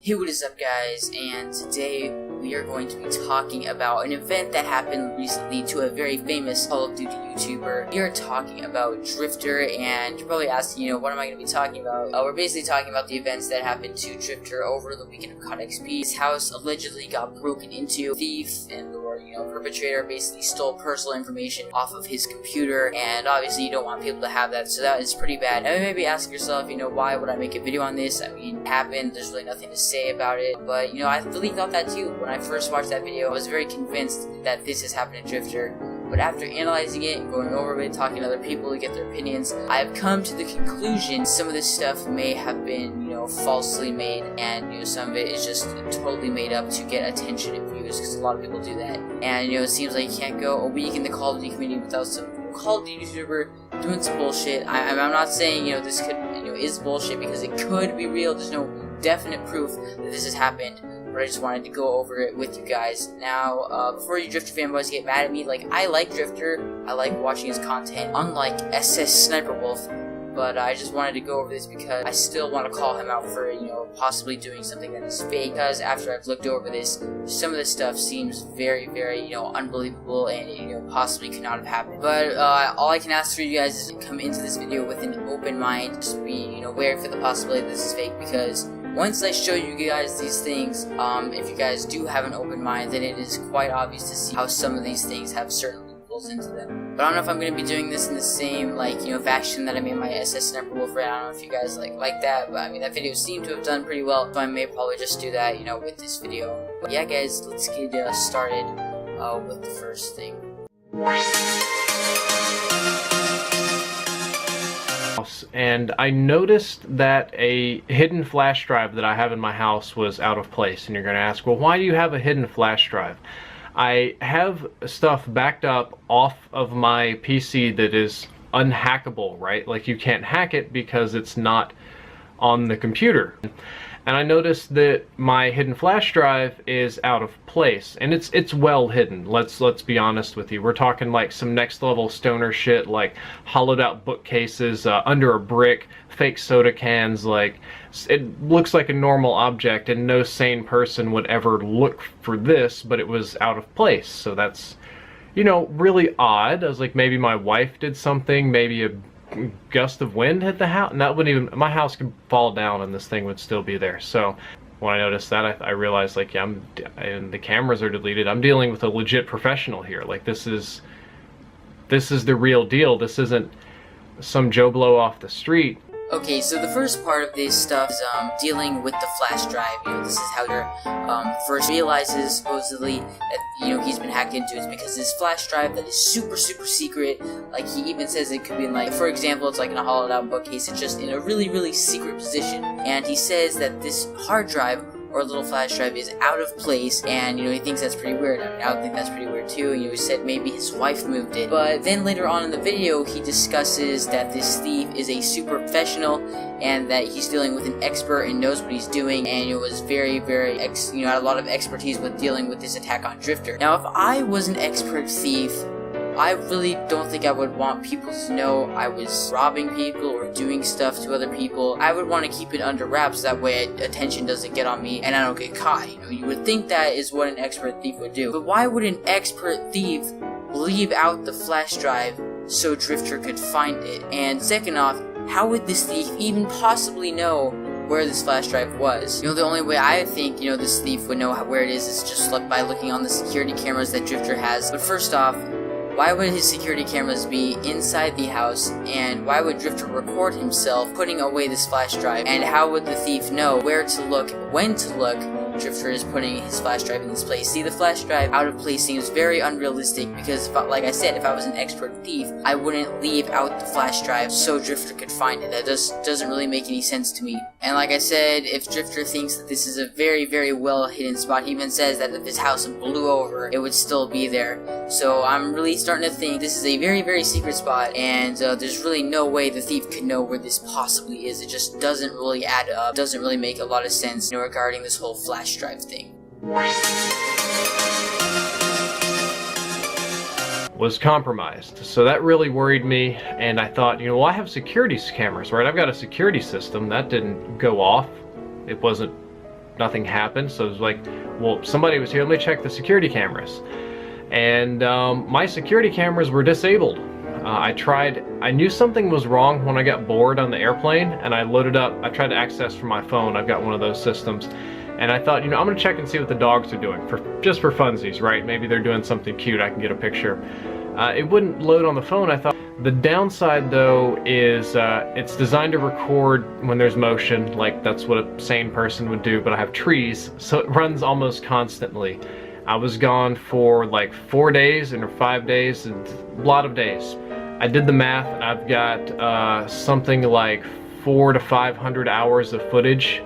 Hey, what is up guys, and today we are going to be talking about an event that happened recently to a very famous Call of Duty YouTuber. We are talking about Driftor, and you're probably asking, what am I going to be talking about? We're basically talking about the events that happened to Driftor over the weekend of COD XP. His house allegedly got broken into. Thief and the perpetrator basically stole personal information off of his computer, and obviously you don't want people to have that, so that is pretty bad. Now you may be asking yourself, why would I make a video on this? I mean, it happened, there's really nothing to say about it, but I really thought that too. When I first watched that video, I was very convinced that this has happened to Driftor. But after analyzing it and going over it, talking to other people to get their opinions, I have come to the conclusion some of this stuff may have been, falsely made, and, some of it is just totally made up to get attention and views, because a lot of people do that. And, it seems like you can't go a week in the Call of Duty community without some Call of Duty YouTuber doing some bullshit. I'm not saying, this could, is bullshit, because it could be real. There's no definite proof that this has happened. But I just wanted to go over it with you guys. Now, before you Driftor fanboys get mad at me, I like Driftor, I like watching his content, unlike SS Sniper Wolf, but I just wanted to go over this because I still want to call him out for, possibly doing something that is fake, because after I've looked over this, some of this stuff seems very, very, unbelievable, and it, possibly could not have happened. But, all I can ask for you guys is to come into this video with an open mind, just be, wary for the possibility that this is fake, because once I show you guys these things, if you guys do have an open mind, then it is quite obvious to see how some of these things have certain loopholes into them. But I don't know if I'm going to be doing this in the same, fashion that I made my SS Sniper Wolf. I don't know if you guys like that, but I mean, that video seemed to have done pretty well, so I may probably just do that, with this video. But yeah, guys, let's get started with the first thing. And I noticed that a hidden flash drive that I have in my house was out of place. And you're going to ask, well, why do you have a hidden flash drive? I have stuff backed up off of my PC that is unhackable, right? You can't hack it because it's not on the computer. And I noticed that my hidden flash drive is out of place, and it's well hidden. Let's be honest with you. We're talking some next level stoner shit, hollowed out bookcases under a brick, fake soda cans. It looks like a normal object, and no sane person would ever look for this, but it was out of place. So that's, really odd. I was like, maybe my wife did something, maybe a gust of wind hit the house, and that wouldn't even, my house could fall down and this thing would still be there. So when I noticed that, I realized and the cameras are deleted. I'm dealing with a legit professional here. This is the real deal. This isn't some Joe Blow off the street. Okay, so the first part of this stuff is dealing with the flash drive. This is how your first realizes supposedly that he's been hacked into. It's because this flash drive that is super secret. He even says it could be in for example, it's in a hollowed out bookcase. It's just in a really secret position, and he says that this hard drive or little flash drive is out of place, and he thinks that's pretty weird. I mean, I would think that's pretty weird too. He said maybe his wife moved it, but then later on in the video he discusses that this thief is a super professional, and that he's dealing with an expert and knows what he's doing, and it was very had a lot of expertise with dealing with this attack on Driftor. Now, if I was an expert thief, I really don't think I would want people to know I was robbing people or doing stuff to other people. I would want to keep it under wraps, that way attention doesn't get on me and I don't get caught. You would think that is what an expert thief would do. But why would an expert thief leave out the flash drive so Driftor could find it? And second off, how would this thief even possibly know where this flash drive was? The only way I think, this thief would know where it is just by looking on the security cameras that Driftor has. But first off, why would his security cameras be inside the house, and why would Driftor record himself putting away this flash drive? And how would the thief know where to look, when to look? Driftor is putting his flash drive in this place. See, the flash drive out of place seems very unrealistic, because like I said, if I was an expert thief, I wouldn't leave out the flash drive so Driftor could find it. That doesn't really make any sense to me. And like I said, if Driftor thinks that this is a very well hidden spot, he even says that if his house blew over, it would still be there. So I'm really starting to think this is a very secret spot, and there's really no way the thief could know where this possibly is. It just doesn't really add up, doesn't really make a lot of sense, regarding this whole flash drive thing. Was compromised. So that really worried me, and I thought, well, I have security cameras, right? I've got a security system that didn't go off. It wasn't nothing happened. So it was like, well, somebody was here, let me check the security cameras. And my security cameras were disabled. I knew something was wrong when I got bored on the airplane, and I tried to access from my phone. I've got one of those systems. And I thought, I'm gonna check and see what the dogs are doing, just for funsies, right? Maybe they're doing something cute, I can get a picture. It wouldn't load on the phone. I thought, the downside though is it's designed to record when there's motion, like that's what a sane person would do, but I have trees, so it runs almost constantly. I was gone for like 4 days or 5 days, and a lot of days. I did the math, and I've got something like 400 to 500 hours of footage.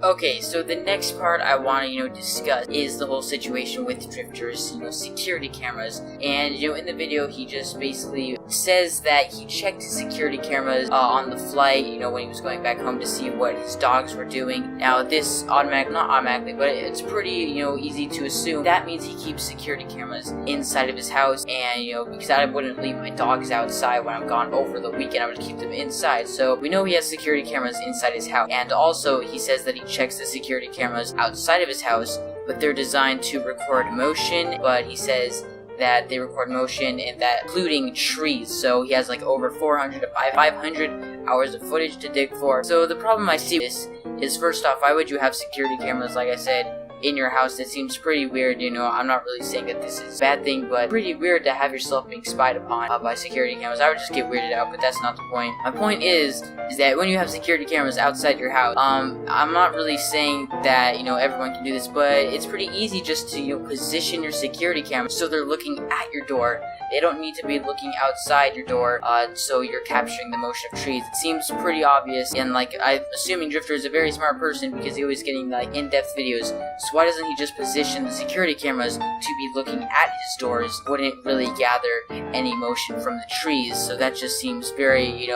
Okay, so the next part I want to, discuss is the whole situation with Driftor's, security cameras. And, in the video, he just basically says that he checked his security cameras on the flight, when he was going back home to see what his dogs were doing. Now, this not automatically, but it's pretty, easy to assume that means he keeps security cameras inside of his house. And, because I wouldn't leave my dogs outside when I'm gone over the weekend, I would keep them inside. So we know he has security cameras inside his house. And also, he says that he checks the security cameras outside of his house, but they're designed to record motion, but he says that they record motion and that including trees, so he has like over 400 to 500 hours of footage to dig for. So the problem I see is first off, why would you have security cameras, like I said, in your house? It seems pretty weird. I'm not really saying that this is a bad thing, but pretty weird to have yourself being spied upon by security cameras. I would just get weirded out, but that's not the point. My point is that when you have security cameras outside your house, I'm not really saying that, everyone can do this, but it's pretty easy just to, position your security cameras so they're looking at your door. They don't need to be looking outside your door, so you're capturing the motion of trees. It seems pretty obvious, and I'm assuming Driftor is a very smart person because he always getting in-depth videos. So why doesn't he just position the security cameras to be looking at his doors? Wouldn't really gather any motion from the trees, so that just seems very,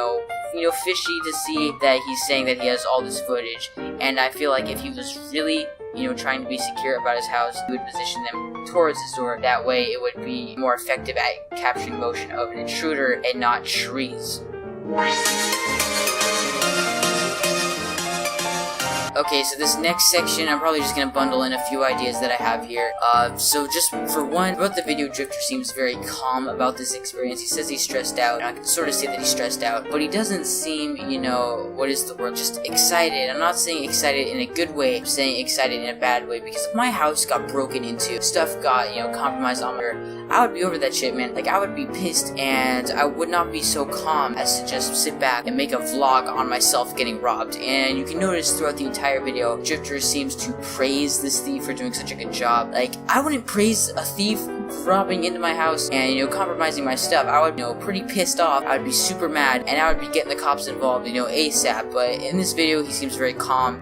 fishy to see that he's saying that he has all this footage. And I feel like if he was really, trying to be secure about his house, he would position them towards his door. That way it would be more effective at capturing motion of an intruder and not trees. Okay, so this next section, I'm probably just going to bundle in a few ideas that I have here. So just for one, throughout the video, Driftor seems very calm about this experience. He says he's stressed out, and I can sort of say that he's stressed out, but he doesn't seem, what is the word, just excited. I'm not saying excited in a good way, I'm saying excited in a bad way, because if my house got broken into, stuff got, compromised on her, I would be over that shit, man. I would be pissed, and I would not be so calm as to just sit back and make a vlog on myself getting robbed. And you can notice throughout the entire video, Driftor seems to praise this thief for doing such a good job. I wouldn't praise a thief robbing into my house and, compromising my stuff. I would, pretty pissed off. I would be super mad, and I would be getting the cops involved, ASAP. But in this video, he seems very calm.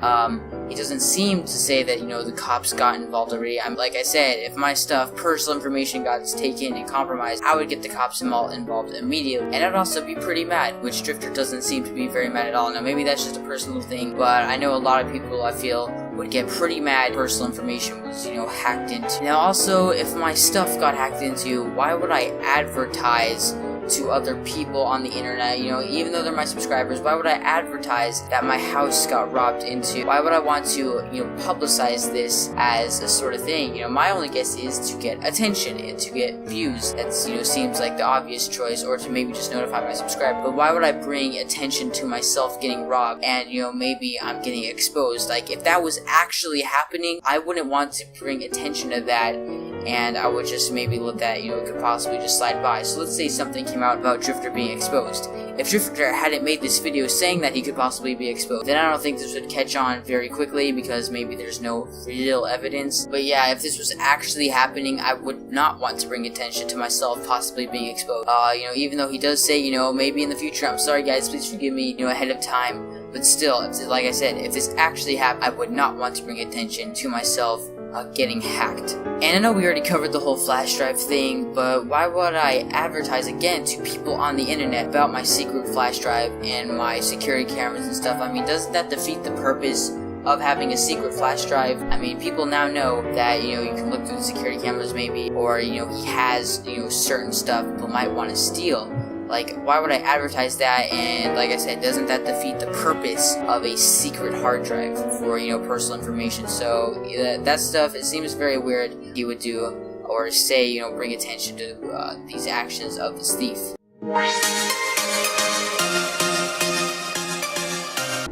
He doesn't seem to say that, the cops got involved already. Like I said, if my stuff, personal information got taken and compromised, I would get the cops involved immediately. And I'd also be pretty mad, which Driftor doesn't seem to be very mad at all. Now, maybe that's just a personal thing, but I know a lot of people, I feel, would get pretty mad if personal information was, hacked into. Now, also, if my stuff got hacked into, why would I advertise to other people on the internet, even though they're my subscribers? Why would I advertise that my house got robbed into? Why would I want to, publicize this as a sort of thing? My only guess is to get attention and to get views. That's, seems like the obvious choice, or to maybe just notify my subscribers. But why would I bring attention to myself getting robbed and, maybe I'm getting exposed? If that was actually happening, I wouldn't want to bring attention to that, and I would just maybe let that, it could possibly just slide by. So let's say something came out about Driftor being exposed. If Driftor hadn't made this video saying that he could possibly be exposed, then I don't think this would catch on very quickly, because maybe there's no real evidence. But yeah, if this was actually happening, I would not want to bring attention to myself possibly being exposed. Even though he does say, maybe in the future, I'm sorry guys, please forgive me, ahead of time. But still, like I said, if this actually happened, I would not want to bring attention to myself getting hacked. And I know we already covered the whole flash drive thing, but why would I advertise again to people on the internet about my secret flash drive and my security cameras and stuff? Doesn't that defeat the purpose of having a secret flash drive? People now know that, you can look through the security cameras maybe, or, he has, certain stuff people might want to steal. Like, why would I advertise that? And like I said, doesn't that defeat the purpose of a secret hard drive for, personal information? So that stuff, it seems very weird he would do or say, bring attention to these actions of this thief.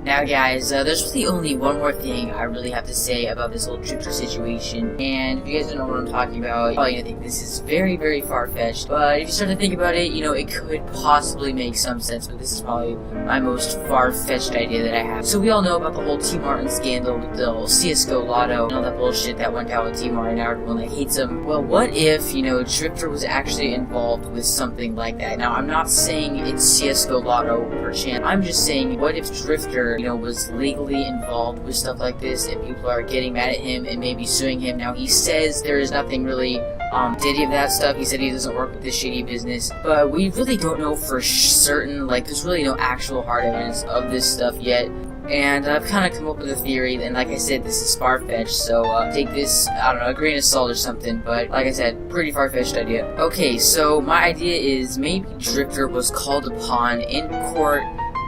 Now guys, there's really only one more thing I really have to say about this whole drifter situation, and if you guys don't know what I'm talking about, you're probably gonna think this is very, very far-fetched, but if you start to think about it, it could possibly make some sense, but this is probably my most far-fetched idea that I have. So we all know about the whole T. Martin scandal with the whole CSGO lotto, that bullshit that went down with T. Martin, now everyone hates him. Well, what if, Drifter was actually involved with something like that? Now, I'm not saying it's CSGO lotto per chance, I'm just saying, what if Drifter was legally involved with stuff like this, and people are getting mad at him and maybe suing him. Now, he says there is nothing really did he of that stuff. He said he doesn't work with this shady business, but we really don't know for certain. Like, there's really no actual hard evidence of this stuff yet. And I've kind of come up with a theory, and like I said, this is far-fetched, so take this, I don't know, a grain of salt or something, but like I said, pretty far-fetched idea. Okay, so my idea is maybe Drifter was called upon in court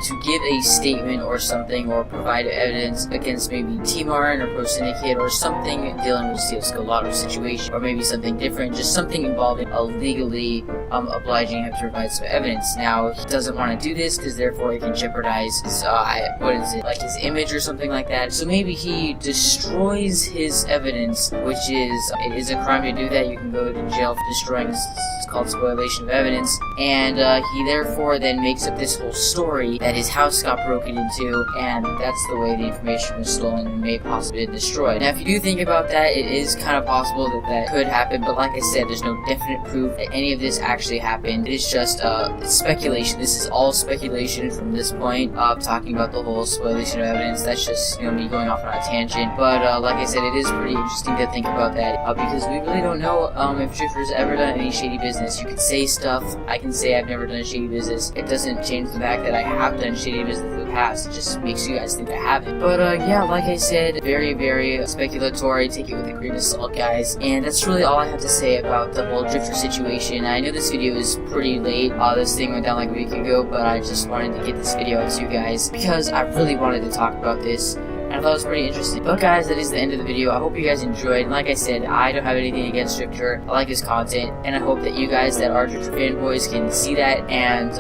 to give a statement or something, or provide evidence against maybe T. Martin or Pro Syndicate or something dealing with CSGO lotto situation, or maybe something different, just something involving legally obliging him to provide some evidence. Now, he doesn't want to do this because therefore it can jeopardize his, his image or something like that. So maybe he destroys his evidence, which it is a crime to do that. You can go to jail for destroying this. It's called spoliation of evidence, and he therefore then makes up this whole story that his house got broken into, and that's the way the information was stolen and may possibly be destroyed. Now, if you do think about that, it is kind of possible that that could happen, but like I said, there's no definite proof that any of this actually happened. It is just speculation. This is all speculation from this point of talking about the whole spoliation of evidence. That's just, me going off on a tangent, but like I said, it is pretty interesting to think about that, because we really don't know if Drifter's ever done any shady business. You could say stuff, I can say I've never done a shady business. It doesn't change the fact that I have done shady business in the past. It just makes you guys think I haven't. But yeah, like I said, very, very speculatory. Take it with a grain of salt, guys. And that's really all I have to say about the whole Drifter situation. I know this video is pretty late. This thing went down like a week ago, but I just wanted to get this video out to you guys because I really wanted to talk about this. I thought it was pretty interesting. But guys, that is the end of the video. I hope you guys enjoyed. And like I said, I don't have anything against Drifter. I like his content, and I hope that you guys that are Drifter fanboys can see that and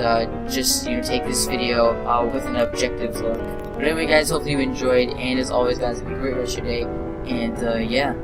just take this video with an objective look. But anyway, guys, hopefully you enjoyed. And as always, guys, have a great rest of your day. And yeah.